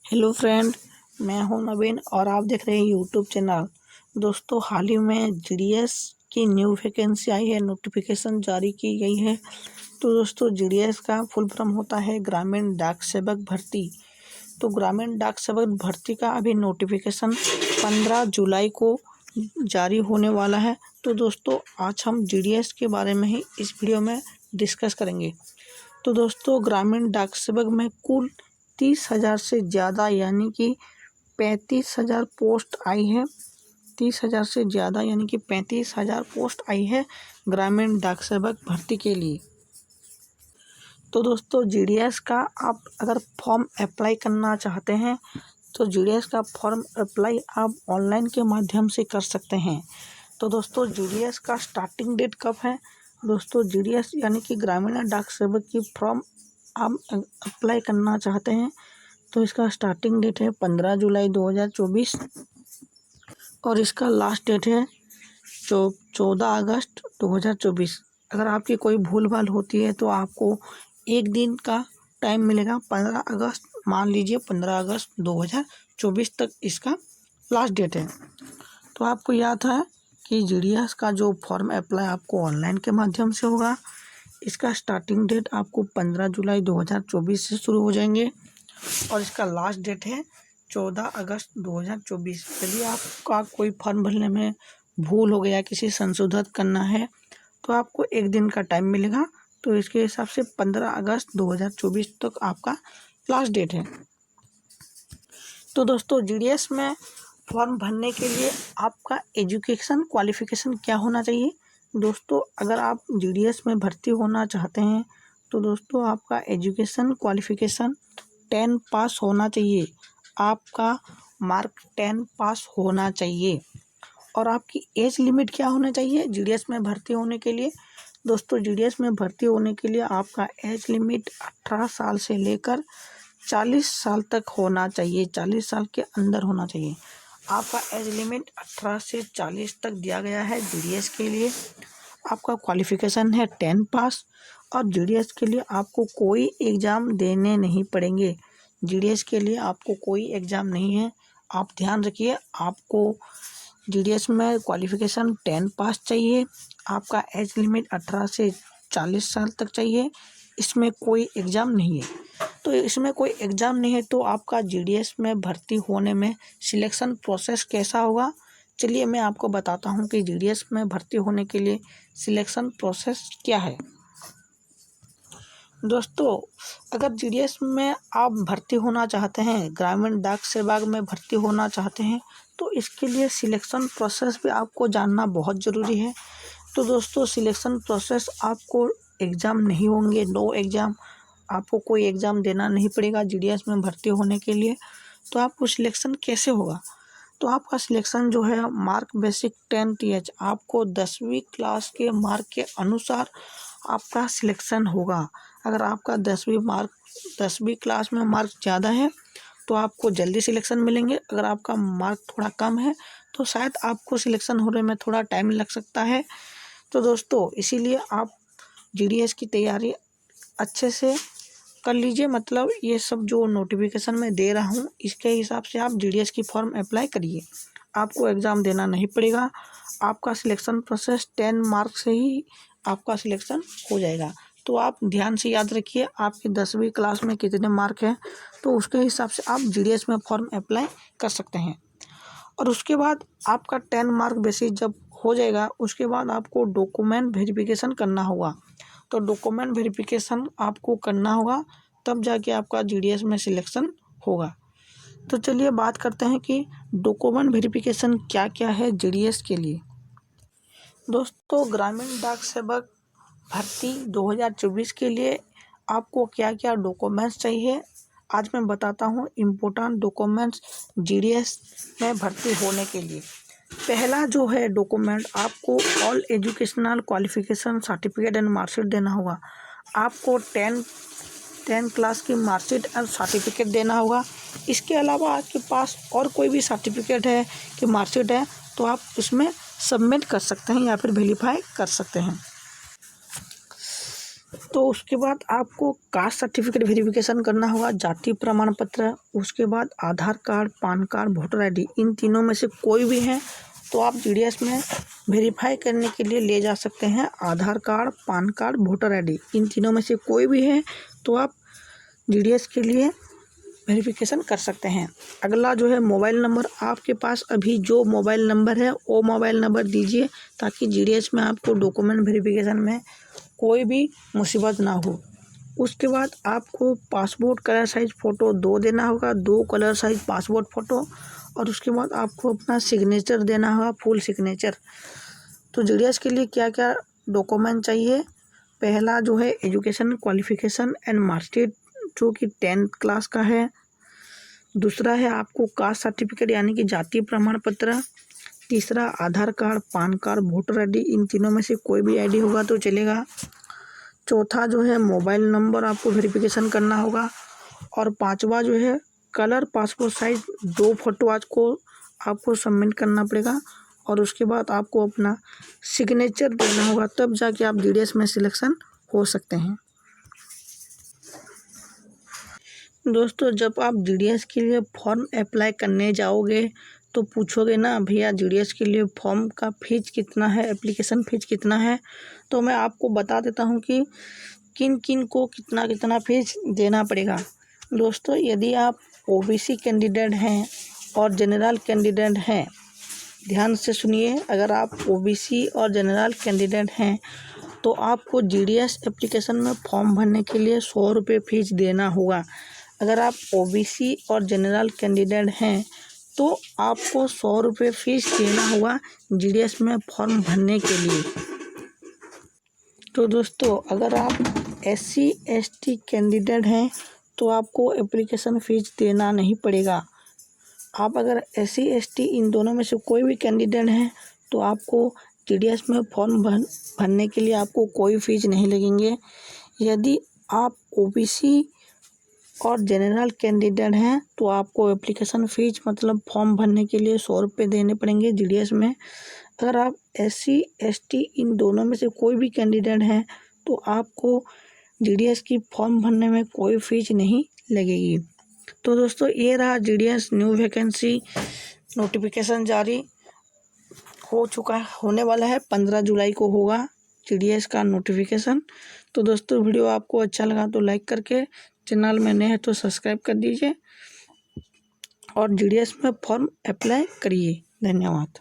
Hello friend, मैं हूं नवीन और आप देख रहे हैं यूट्यूब चैनल। दोस्तों, हाल ही में जीडीएस की न्यू वैकेंसी आई है, नोटिफिकेशन जारी की गई है। तो दोस्तों, जीडीएस का फुल फॉर्म होता है ग्रामीण डाक सेवक भर्ती। तो ग्रामीण डाक सेवक भर्ती का अभी नोटिफिकेशन 15 जुलाई को जारी होने वाला है। तो दोस्तों, आज हम जीडीएस के बारे में ही इस वीडियो में डिस्कस करेंगे। तो दोस्तों, ग्रामीण डाक सेवक में कुल 30,000 से ज़्यादा यानी कि 35,000 पोस्ट आई है। 30,000 से ज़्यादा यानी कि 35,000 पोस्ट आई है ग्रामीण डाक सेवक भर्ती के लिए। तो दोस्तों, जीडीएस का आप अगर फॉर्म अप्लाई करना चाहते हैं तो जीडीएस का फॉर्म अप्लाई आप ऑनलाइन के माध्यम से कर सकते हैं। तो दोस्तों, जीडीएस का स्टार्टिंग डेट कब है? दोस्तों, जीडीएस यानी कि ग्रामीण डाक सेवक की फॉर्म आप अप्लाई करना चाहते हैं तो इसका स्टार्टिंग डेट है 15 जुलाई 2024 और इसका लास्ट डेट है 14 अगस्त 2024। अगर आपकी कोई भूल भाल होती है तो आपको एक दिन का टाइम मिलेगा। 15 अगस्त, मान लीजिए 15 अगस्त 2024 तक इसका लास्ट डेट है। तो आपको याद है कि जीडीएस का जो फॉर्म अप्लाई आपको ऑनलाइन के माध्यम से होगा। इसका स्टार्टिंग डेट आपको 15 जुलाई 2024 से शुरू हो जाएंगे और इसका लास्ट डेट है 14 अगस्त 2024। यदि आपका कोई फॉर्म भरने में भूल हो गया, किसी संशोधित करना है तो आपको एक दिन का टाइम मिलेगा। तो इसके हिसाब से 15 अगस्त 2024 तक आपका लास्ट डेट है। तो दोस्तों, जीडीएस में फॉर्म भरने के लिए आपका एजुकेशन क्वालिफिकेशन क्या होना चाहिए? दोस्तों, अगर आप जीडीएस में भर्ती होना चाहते हैं तो दोस्तों आपका एजुकेशन क्वालिफिकेशन 10 पास होना चाहिए। आपका मार्क 10 पास होना चाहिए। और आपकी एज लिमिट क्या होना चाहिए जीडीएस में भर्ती होने के लिए? दोस्तों, जीडीएस में भर्ती होने के लिए आपका एज लिमिट 18 साल से लेकर 40 साल तक होना चाहिए। 40 साल के अंदर होना चाहिए। आपका एज लिमिट 18 से 40 तक दिया गया है जीडीएस के लिए। आपका क्वालिफिकेशन है 10 पास और जीडीएस के लिए आपको कोई एग्ज़ाम देने नहीं पड़ेंगे। जीडीएस के लिए आपको कोई एग्ज़ाम नहीं है। आप ध्यान रखिए, आपको जीडीएस में क्वालिफिकेशन 10 पास चाहिए। आपका एज लिमिट 18 से 40 साल तक चाहिए। इसमें कोई एग्ज़ाम नहीं है। तो इसमें कोई एग्ज़ाम नहीं है तो आपका जीडीएस में भर्ती होने में सिलेक्शन प्रोसेस कैसा होगा? चलिए मैं आपको बताता हूँ कि जीडीएस में भर्ती होने के लिए सिलेक्शन प्रोसेस क्या है। दोस्तों, अगर जीडीएस में आप भर्ती होना चाहते हैं, ग्रामीण डाक सेवक में भर्ती होना चाहते हैं तो इसके लिए सिलेक्शन प्रोसेस भी आपको जानना बहुत ज़रूरी है। तो दोस्तों, सिलेक्शन प्रोसेस आपको एग्ज़ाम नहीं होंगे, नो एग्ज़ाम। आपको कोई एग्ज़ाम देना नहीं पड़ेगा जीडीएस में भर्ती होने के लिए। तो आपको सिलेक्शन कैसे होगा? तो आपका सिलेक्शन जो है मार्क बेसिक 10th आपको 10वीं क्लास के मार्क के अनुसार आपका सिलेक्शन होगा। अगर आपका 10वीं क्लास में मार्क ज़्यादा है तो आपको जल्दी सिलेक्शन मिलेंगे। अगर आपका मार्क थोड़ा कम है तो शायद आपको सिलेक्शन होने में थोड़ा टाइम लग सकता है। तो दोस्तों, इसीलिए आप जीडीएस की तैयारी अच्छे से कर लीजिए। मतलब ये सब जो नोटिफिकेशन मैं दे रहा हूँ इसके हिसाब से आप जीडीएस की फॉर्म अप्लाई करिए। आपको एग्ज़ाम देना नहीं पड़ेगा। आपका सिलेक्शन प्रोसेस 10 मार्क से ही आपका सिलेक्शन हो जाएगा। तो आप ध्यान से याद रखिए, आपकी 10वीं क्लास में कितने मार्क हैं तो उसके हिसाब से आप जीडीएस में फॉर्म अप्लाई कर सकते हैं। और उसके बाद आपका 10 मार्क बेसिस जब हो जाएगा उसके बाद आपको डॉक्यूमेंट वेरिफिकेशन करना होगा। तो डॉक्यूमेंट वेरिफिकेशन आपको करना होगा, तब जाके आपका जीडीएस में सिलेक्शन होगा। तो चलिए बात करते हैं कि डॉक्यूमेंट वेरिफिकेशन क्या क्या है जीडीएस के लिए। दोस्तों, ग्रामीण डाक सेवक भर्ती 2024 के लिए आपको क्या क्या डॉक्यूमेंट्स चाहिए आज मैं बताता हूँ। इम्पोर्टेंट डॉक्यूमेंट्स जीडीएस में भर्ती होने के लिए। पहला जो है डॉक्यूमेंट, आपको all educational qualification certificate and marksheet देना होगा। आपको 10 क्लास की मार्कशीट एंड सर्टिफिकेट देना होगा। इसके अलावा आपके पास और कोई भी सर्टिफिकेट है कि मार्कशीट है तो आप उसमें सबमिट कर सकते हैं या फिर वेरीफाई कर सकते हैं। तो उसके बाद आपको कास्ट सर्टिफिकेट वेरिफिकेशन करना होगा, जाति प्रमाण पत्र, उसके बाद Aadhaar card, PAN card, voter ID, इन तीनों में से कोई भी है तो आप जीडीएस में वेरीफाई करने के लिए ले जा सकते हैं। Aadhaar card, PAN card, voter ID, इन तीनों में से कोई भी है तो आप जीडीएस के लिए वेरिफिकेशन कर सकते हैं। अगला जो है मोबाइल नंबर, आपके पास अभी जो मोबाइल नंबर है वो मोबाइल नंबर दीजिए ताकि जीडीएस में आपको डॉक्यूमेंट वेरिफिकेशन में कोई भी मुसीबत ना हो। उसके बाद आपको पासपोर्ट कलर साइज फ़ोटो 2 देना होगा, 2 कलर साइज पासपोर्ट फ़ोटो, और उसके बाद आपको अपना सिग्नेचर देना होगा, फुल सिग्नेचर। तो जीडीएस के लिए क्या क्या डॉक्यूमेंट चाहिए? पहला जो है एजुकेशन क्वालिफिकेशन एंड मार्कशीट जो कि 10th क्लास का है। दूसरा है आपको कास्ट सर्टिफिकेट यानी कि जाति प्रमाण पत्र। तीसरा Aadhaar card, PAN card, voter ID, इन तीनों में से कोई भी आईडी होगा तो चलेगा। चौथा जो है मोबाइल नंबर आपको वेरिफिकेशन करना होगा। और पांचवा जो है कलर पासपोर्ट साइज 2 फोटो आपको सबमिट करना पड़ेगा, और उसके बाद आपको अपना सिग्नेचर देना होगा, तब जाके आप जीडीएस में सिलेक्शन हो सकते हैं। दोस्तों जब आप जीडीएस के लिए फॉर्म अप्लाई करने जाओगे तो पूछोगे ना भैया जीडीएस के लिए फॉर्म का फीस कितना है, एप्लीकेशन फ़ीस कितना है। तो मैं आपको बता देता हूँ कि किन किन को कितना कितना फीस देना पड़ेगा। दोस्तों यदि आप ओबीसी कैंडिडेट हैं और जनरल कैंडिडेट हैं, ध्यान से सुनिए, अगर आप ओबीसी और जनरल कैंडिडेट हैं तो आपको जीडीएस एप्लीकेशन में फॉर्म भरने के लिए 100 रुपये फ़ीस देना होगा। अगर आप ओबीसी और जनरल कैंडिडेट हैं तो आपको 100 रुपये फ़ीस देना होगा जीडीएस में फॉर्म भरने के लिए। तो दोस्तों अगर आप एससी एसटी कैंडिडेट हैं तो आपको एप्लीकेशन फ़ीस देना नहीं पड़ेगा। आप अगर एससी एसटी इन दोनों में से कोई भी कैंडिडेट हैं तो आपको जीडीएस में फॉर्म भरने के लिए आपको कोई फ़ीस नहीं लगेंगे। यदि आप ओबीसी और जनरल कैंडिडेट हैं तो आपको एप्लीकेशन फ़ीस मतलब फॉर्म भरने के लिए 100 रुपये देने पड़ेंगे जीडीएस में। अगर आप एससी एसटी इन दोनों में से कोई भी कैंडिडेट हैं तो आपको जीडीएस की फॉर्म भरने में कोई फ़ीस नहीं लगेगी। तो दोस्तों ये रहा जीडीएस न्यू वैकेंसी नोटिफिकेशन जारी हो चुका है, होने वाला है 15 जुलाई को होगा जीडीएस का नोटिफिकेशन। तो दोस्तों वीडियो आपको अच्छा लगा तो लाइक करके, चैनल में नए हैं तो सब्सक्राइब कर दीजिए और जीडीएस में फॉर्म अप्लाई करिए। धन्यवाद।